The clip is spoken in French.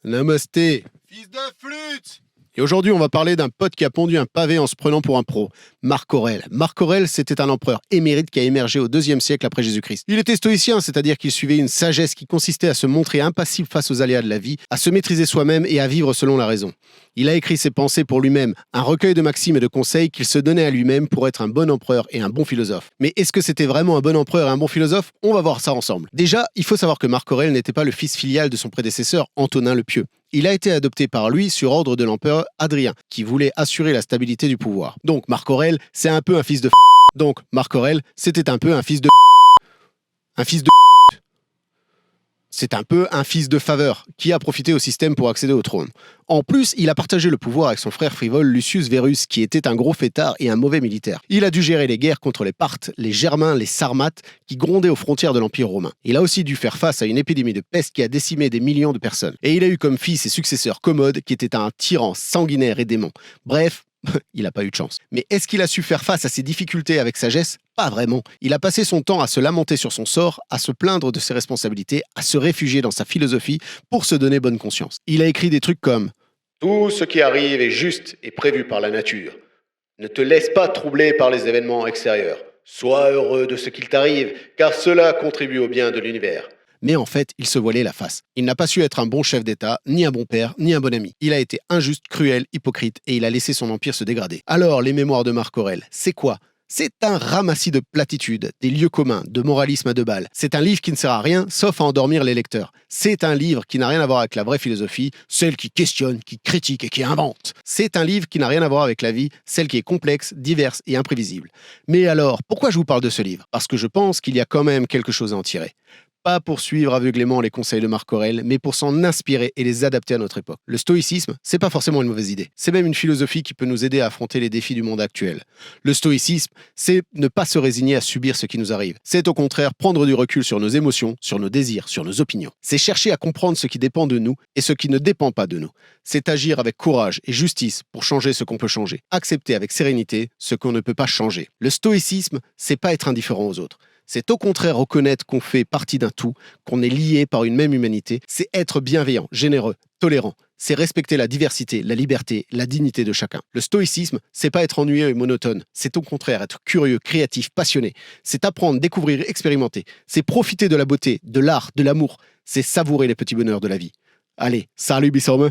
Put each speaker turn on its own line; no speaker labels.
Namasté.
Fils de flûte!
Et aujourd'hui, on va parler d'un pote qui a pondu un pavé en se prenant pour un pro. Marc Aurèle. Marc Aurèle, c'était un empereur émérite qui a émergé au IIe siècle après Jésus-Christ. Il était stoïcien, c'est-à-dire qu'il suivait une sagesse qui consistait à se montrer impassible face aux aléas de la vie, à se maîtriser soi-même et à vivre selon la raison. Il a écrit ses pensées pour lui-même, un recueil de maximes et de conseils qu'il se donnait à lui-même pour être un bon empereur et un bon philosophe. Mais est-ce que c'était vraiment un bon empereur et un bon philosophe? On va voir ça ensemble. Déjà, il faut savoir que Marc Aurèle n'était pas le fils filial de son prédécesseur, Antonin le Pieux. Il a été adopté par lui sur ordre de l'empereur Adrien, qui voulait assurer la stabilité du pouvoir. Donc Marc Aurèle, c'est un peu un fils de Donc Marc Aurèle, c'était un peu un fils de Un fils de C'est un peu un fils de faveur, qui a profité au système pour accéder au trône. En plus, il a partagé le pouvoir avec son frère frivole Lucius Verus, qui était un gros fêtard et un mauvais militaire. Il a dû gérer les guerres contre les Parthes, les Germains, les Sarmates, qui grondaient aux frontières de l'Empire romain. Il a aussi dû faire face à une épidémie de peste qui a décimé des millions de personnes. Et il a eu comme fils et successeur Commode, qui était un tyran sanguinaire et démon. Bref, il n'a pas eu de chance. Mais est-ce qu'il a su faire face à ces difficultés avec sagesse? Pas vraiment. Il a passé son temps à se lamenter sur son sort, à se plaindre de ses responsabilités, à se réfugier dans sa philosophie pour se donner bonne conscience. Il a écrit des trucs comme « Tout ce qui arrive est juste et prévu par la nature. Ne te laisse pas troubler par les événements extérieurs. Sois heureux de ce qu'il t'arrive, car cela contribue au bien de l'univers. » Mais en fait, il se voilait la face. Il n'a pas su être un bon chef d'État, ni un bon père, ni un bon ami. Il a été injuste, cruel, hypocrite, et il a laissé son empire se dégrader. Alors, les mémoires de Marc Aurèle, c'est quoi? C'est un ramassis de platitudes, des lieux communs, de moralisme à deux balles. C'est un livre qui ne sert à rien, sauf à endormir les lecteurs. C'est un livre qui n'a rien à voir avec la vraie philosophie, celle qui questionne, qui critique et qui invente. C'est un livre qui n'a rien à voir avec la vie, celle qui est complexe, diverse et imprévisible. Mais alors, pourquoi je vous parle de ce livre? Parce que je pense qu'il y a quand même quelque chose à en tirer. Pas pour suivre aveuglément les conseils de Marc Aurèle, mais pour s'en inspirer et les adapter à notre époque. Le stoïcisme, c'est pas forcément une mauvaise idée. C'est même une philosophie qui peut nous aider à affronter les défis du monde actuel. Le stoïcisme, c'est ne pas se résigner à subir ce qui nous arrive. C'est au contraire prendre du recul sur nos émotions, sur nos désirs, sur nos opinions. C'est chercher à comprendre ce qui dépend de nous et ce qui ne dépend pas de nous. C'est agir avec courage et justice pour changer ce qu'on peut changer. Accepter avec sérénité ce qu'on ne peut pas changer. Le stoïcisme, c'est pas être indifférent aux autres. C'est au contraire reconnaître qu'on fait partie d'un tout, qu'on est lié par une même humanité. C'est être bienveillant, généreux, tolérant. C'est respecter la diversité, la liberté, la dignité de chacun. Le stoïcisme, c'est pas être ennuyeux et monotone. C'est au contraire être curieux, créatif, passionné. C'est apprendre, découvrir, expérimenter. C'est profiter de la beauté, de l'art, de l'amour. C'est savourer les petits bonheurs de la vie. Allez, salut Bissorme!